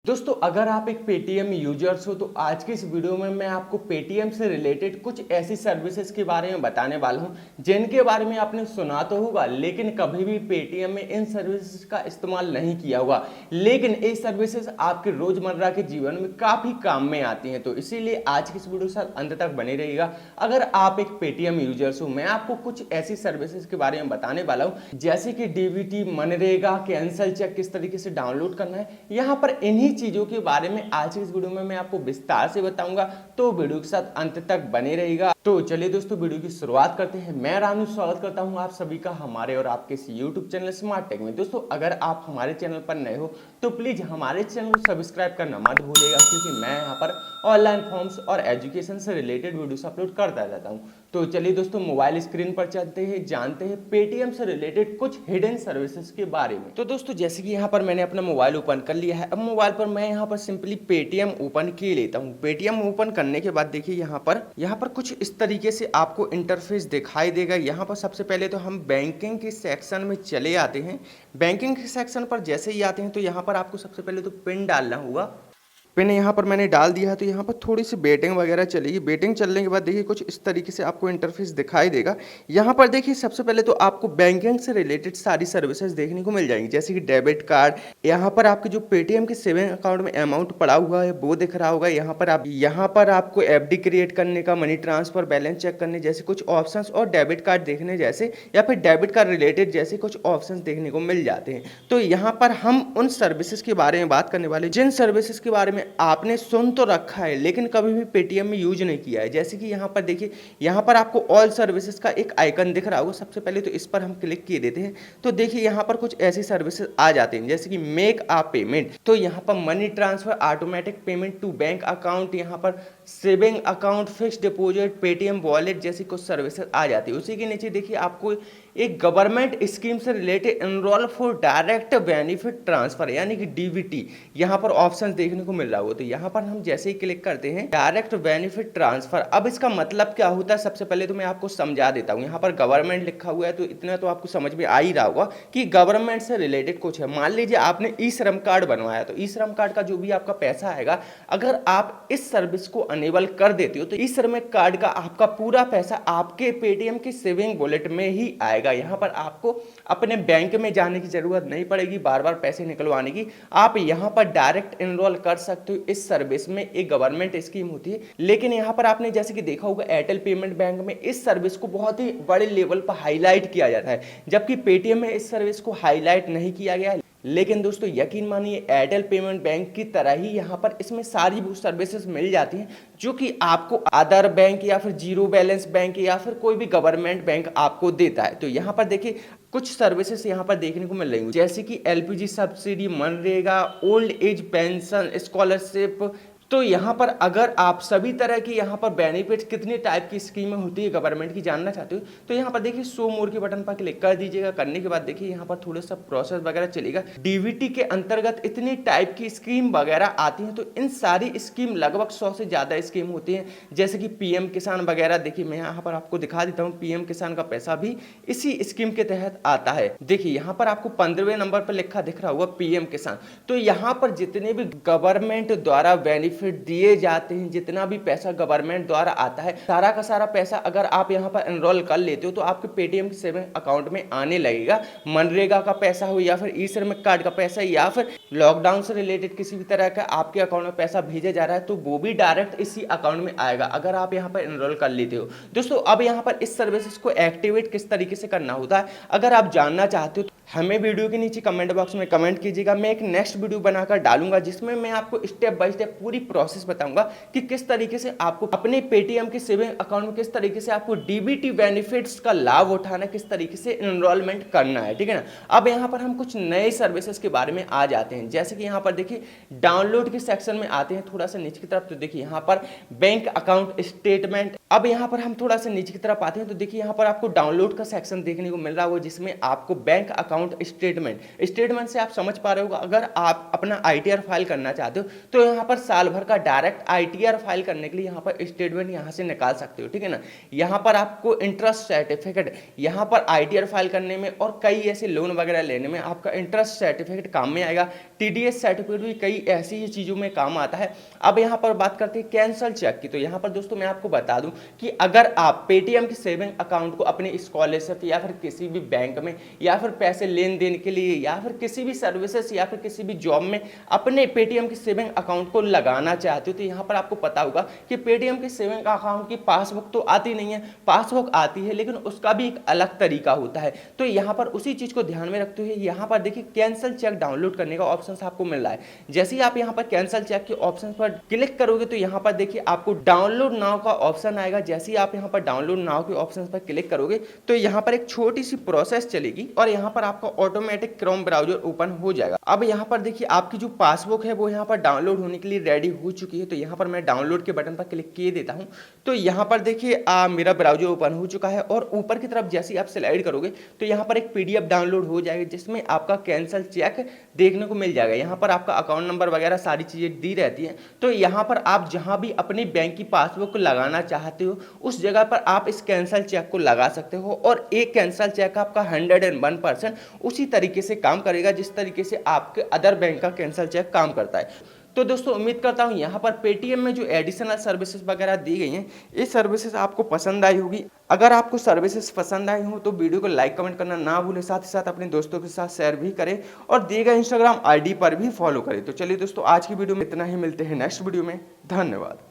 दोस्तों अगर आप एक पेटीएम यूजर्स हो तो आज की इस वीडियो में मैं आपको पेटीएम से रिलेटेड कुछ ऐसी सर्विसेज के बारे में बताने वाला हूं जिनके बारे में आपने सुना तो होगा लेकिन कभी भी पेटीएम में इन सर्विसेज का इस्तेमाल नहीं किया होगा। लेकिन ये सर्विसेज आपके रोजमर्रा के जीवन में काफी काम में आती हैं, तो इसीलिए आज की इस वीडियो के साथ अंत तक बने रहिएगा। अगर आप एक पेटीएम यूजर्स हो मैं आपको कुछ ऐसी सर्विसेज के बारे में बताने वाला हूं जैसे कि डीबीटी, मनरेगा, कैंसल चेक किस तरीके से डाउनलोड करना है। यहाँ पर इन्हीं चीजों के बारे में आज की इस वीडियो में मैं आपको विस्तार से बताऊंगा, तो वीडियो के साथ अंत तक बने रहेगा। तो चलिए दोस्तों वीडियो की शुरुआत करते हैं। मैं रानू स्वागत करता हूं आप सभी का हमारे और आपके इस यूट्यूब चैनल स्मार्ट टेक में। दोस्तों अगर आप हमारे चैनल पर नए हो तो प्लीज हमारे चैनल को सब्सक्राइब करना मत भूलिएगा, क्योंकि मैं यहाँ पर ऑनलाइन फॉर्म्स और एजुकेशन से रिलेटेड वीडियोस अपलोड करता रहता हूँ। तो चलिए दोस्तों मोबाइल स्क्रीन पर चलते हैं, जानते हैं पेटीएम से रिलेटेड कुछ हिडन सर्विसेज के बारे में। तो दोस्तों जैसे कि यहाँ पर मैंने अपना मोबाइल ओपन कर लिया है। अब मोबाइल पर मैं यहाँ पर सिंपली पेटीएम ओपन किए लेता हूँ। पेटीएम ओपन करने के बाद देखिए यहाँ पर कुछ इस तरीके से आपको इंटरफेस दिखाई देगा। यहाँ पर सबसे पहले तो हम बैंकिंग के सेक्शन में चले आते हैं। बैंकिंग के सेक्शन पर जैसे ही आते हैं तो यहाँ पर आपको सबसे पहले तो पिन डालना होगा। पिन यहाँ पर मैंने डाल दिया है, तो यहाँ पर थोड़ी सी बेटिंग वगैरह चलेगी। बेटिंग चलने के बाद देखिए कुछ इस तरीके से आपको इंटरफेस दिखाई देगा। यहाँ पर देखिए सबसे पहले तो आपको बैंकिंग से रिलेटेड सारी सर्विसेज देखने को मिल जाएंगी, जैसे कि डेबिट कार्ड। यहाँ पर आपके जो पेटीएम के सेविंग अकाउंट में अमाउंट पड़ा हुआ है वो दिख रहा होगा। यहाँ पर आपको एफडी क्रिएट करने का, मनी ट्रांसफर, बैलेंस चेक करने जैसे कुछ ऑप्शन और डेबिट कार्ड देखने जैसे या फिर डेबिट कार्ड रिलेटेड जैसे कुछ ऑप्शन देखने को मिल जाते हैं। तो यहाँ पर हम उन सर्विसेज के बारे में बात करने वाले जिन सर्विसेज के बारे में आपने सुन तो रखा है लेकिन कभी भी पेटीएम में यूज नहीं किया है। जैसे कि यहाँ पर देखिए, यहाँ पर आपको ऑल सर्विसेज का एक आइकन दिख रहा होगा। सबसे पहले तो इस पर हम क्लिक किए देते हैं, तो देखिए यहाँ पर कुछ ऐसी सर्विसेज आ जाते हैं जैसे कि मेक आ पेमेंट। तो यहाँ पर money transfer, automatic payment to bank account, यहाँ पर saving account, fix deposit, Paytm wallet जैसी कुछ सर्विसेज आ जाती है। उसी के नीचे देखिए आपको एक गवर्नमेंट स्कीम से related enrol for direct benefit transfer यानी कि डीबीटी यहाँ पर ऑप्शन देखने को मिल रहा होगा। तो यहाँ पर हम जैसे ही क्लिक करते हैं डायरेक्ट बेनिफिट ट्रांसफर, अब इसका मतलब क्या होता है सबसे पहले तो मैं आपको समझा देता हूँ। यहाँ पर गवर्नमेंट लिखा हुआ है तो इतना तो आपको समझ में आ ही रहा होगा कि गवर्नमेंट से रिलेटेड कुछ है। मान लीजिए आपने ई श्रम कार्ड बनवाया, तो ई श्रम कार्ड का जो भी आपका पैसा आएगा, अगर आप इस सर्विस को अनेबल कर देते हो तो ई श्रम कार्ड का आपका पूरा पैसा आपके पेटीएम के सेविंग वॉलेट में ही आएगा। यहाँ पर आपको अपने बैंक में जाने की जरूरत नहीं पड़ेगी, बार बार पैसे निकलवाने की। आप यहाँ पर डायरेक्ट एनरोल कर सकते हो इस सर्विस में। एक गवर्नमेंट स्कीम होती है, लेकिन यहाँ पर आपने जैसे कि देखा होगा एयरटेल पेमेंट बैंक में इस सर्विस को बहुत ही बड़े लेवल पर हाईलाइट किया जाता है, जबकि पेटीएम में इस सर्विस को हाईलाइट नहीं किया गया है। लेकिन दोस्तों यकीन मानिए एयरटेल पेमेंट बैंक की तरह ही यहाँ पर इसमें सारी वो सर्विसेज मिल जाती हैं जो कि आपको अदर बैंक या फिर जीरो बैलेंस बैंक या फिर कोई भी गवर्नमेंट बैंक आपको देता है। तो यहाँ पर देखिए कुछ सर्विसेज यहाँ पर देखने को मिल रही हैं, जैसे कि LPG subsidy, MNREGA, old age pension, scholarship. तो यहाँ पर अगर आप सभी तरह की यहाँ पर बेनिफिट कितने टाइप की स्कीमें होती है गवर्नमेंट की जानना चाहते हो तो यहाँ पर देखिए शो मोर के बटन पर क्लिक कर दीजिएगा। करने के बाद देखिए यहाँ पर थोड़ा सा प्रोसेस वगैरह चलेगा। डीबीटी के अंतर्गत इतनी टाइप की स्कीम वगैरह आती हैं, तो इन सारी स्कीम लगभग 100 से ज्यादा स्कीम होती हैं, जैसे कि पीएम किसान वगैरह। देखिए मैं यहाँ पर आपको दिखा देता हूँ, पीएम किसान का पैसा भी इसी स्कीम के तहत आता है। देखिए यहाँ पर आपको 15वें नंबर पर लिखा दिख रहा होगा पीएम किसान। तो यहाँ पर जितने भी गवर्नमेंट द्वारा बेनिफिट दिए जाते हैं, जितना भी पैसा गवर्नमेंट द्वारा आता है, सारा का सारा पैसा अगर आप यहाँ पर एनरोल कर लेते हो तो आपके पेटीएम के सेविंग अकाउंट में आने लगेगा। मनरेगा का पैसा हो या फिर ई श्रमिक कार्ड का पैसा या फिर लॉकडाउन से रिलेटेड किसी भी तरह का आपके अकाउंट में पैसा भेजा जा रहा है, तो वो भी डायरेक्ट इसी अकाउंट में आएगा अगर आप यहाँ पर एनरोल कर लेते हो। दोस्तों अब यहाँ पर इस सर्विसेज को एक्टिवेट किस तरीके से करना होता है अगर आप जानना चाहते हो तो हमें वीडियो के नीचे कमेंट बॉक्स में कमेंट कीजिएगा। मैं एक नेक्स्ट वीडियो बनाकर डालूंगा जिसमें मैं आपको स्टेप बाय स्टेप पूरी प्रोसेस बताऊंगा कि किस तरीके से आपको अपने पेटीएम के सेविंग अकाउंट में किस तरीके से आपको डीबीटी बेनिफिट्स का लाभ उठाना है, किस तरीके से एनरोलमेंट करना है, ठीक है ना। अब यहाँ पर हम कुछ नए सर्विसेज के बारे में आ जाते हैं, जैसे कि यहाँ पर देखिए डाउनलोड के सेक्शन में आते हैं थोड़ा सा नीचे की तरफ। तो देखिए यहाँ पर बैंक अकाउंट स्टेटमेंट। अब यहाँ पर हम थोड़ा सा नीचे की तरफ आते हैं तो देखिए यहाँ पर आपको डाउनलोड का सेक्शन देखने को मिल रहा होगा जिसमें आपको बैंक अकाउंट अकाउंट स्टेटमेंट से आप समझ पा रहे हो, अगर आप अपना ITR फाइल करना चाहते हो तो यहाँ पर साल भर का डायरेक्ट ITR फाइल करने के लिए यहाँ पर स्टेटमेंट यहाँ से निकाल सकते हो, ठीक है ना। यहाँ पर आपको इंटरेस्ट सर्टिफिकेट यहाँ पर ITR फाइल करने में और कई ऐसे लोन वगैरह लेने में आपका इंटरेस्ट सर्टिफिकेट काम में आएगा। TDS सर्टिफिकेट भी कई ऐसी ही चीज़ों में काम आता है। अब यहाँ पर बात करते हैं कैंसल चेक की। तो यहाँ पर दोस्तों मैं आपको बता दूं कि अगर आप पेटीएम के सेविंग अकाउंट को अपने स्कॉलरशिप या फिर किसी भी बैंक में या फिर पैसे लेन देन के लिए या फिर किसी भी सर्विसेज या फिर किसी भी जॉब में अपने पेटीएम के सेविंग अकाउंट को लगाना चाहते हो, तो यहाँ पर आपको पता होगा कि पेटीएम के सेविंग अकाउंट की पासबुक तो आती नहीं है, पासबुक आती है लेकिन उसका भी एक अलग तरीका होता है। तो यहाँ पर उसी चीज़ को ध्यान में रखते हुए यहाँ पर देखिए कैंसल चेक डाउनलोड करने का ऑप्शन आपको मिल रहा है। जैसे ही आप यहाँ पर कैंसल चेक के ऑप्शन पर क्लिक करोगे तो यहाँ पर देखिए आपको डाउनलोड नाउ का ऑप्शन आएगा। जैसे ही आप यहाँ पर डाउनलोड नाउ के ऑप्शन पर क्लिक करोगे तो यहाँ पर एक छोटी सी प्रोसेस चलेगी और यहाँ पर आपका ऑटोमेटिक क्रोम ब्राउजर ओपन हो जाएगा। अब यहाँ पर देखिए आपकी जो पासबुक है वो यहाँ पर डाउनलोड होने के लिए रेडी हो चुकी है। तो यहाँ पर मैं डाउनलोड के बटन पर क्लिक किए देता हूँ। तो यहाँ पर देखिए मेरा ब्राउजर ओपन हो चुका है और ऊपर की तरफ जैसे आप स्लाइड करोगे तो यहाँ पर एक PDF डाउनलोड हो जाएगी जिसमें आपका कैंसल चेक देखने को मिल जाएगा। यहाँ पर आपका अकाउंट नंबर वगैरह सारी चीज़ें दी रहती हैं। तो यहाँ पर आप जहाँ भी अपनी बैंक की पासबुक को लगाना चाहते हो उस जगह पर आप इस कैंसल चेक को लगा सकते हो और एक कैंसल चेक आपका 101% उसी तरीके से काम करेगा जिस तरीके से आपके अदर बैंक का कैंसल चेक काम करता है। तो दोस्तों उम्मीद करता हूँ यहाँ पर पेटीएम में जो एडिशनल सर्विसेज वगैरह दी गई हैं ये सर्विसेज आपको पसंद आई होगी। अगर आपको सर्विसेज पसंद आई हो तो वीडियो को लाइक कमेंट करना ना भूलें, साथ ही साथ अपने दोस्तों के साथ शेयर भी करें और दिए गए Instagram ID पर भी फॉलो करें। तो चलिए दोस्तों आज की वीडियो में इतना ही, मिलते हैं नेक्स्ट वीडियो में। धन्यवाद।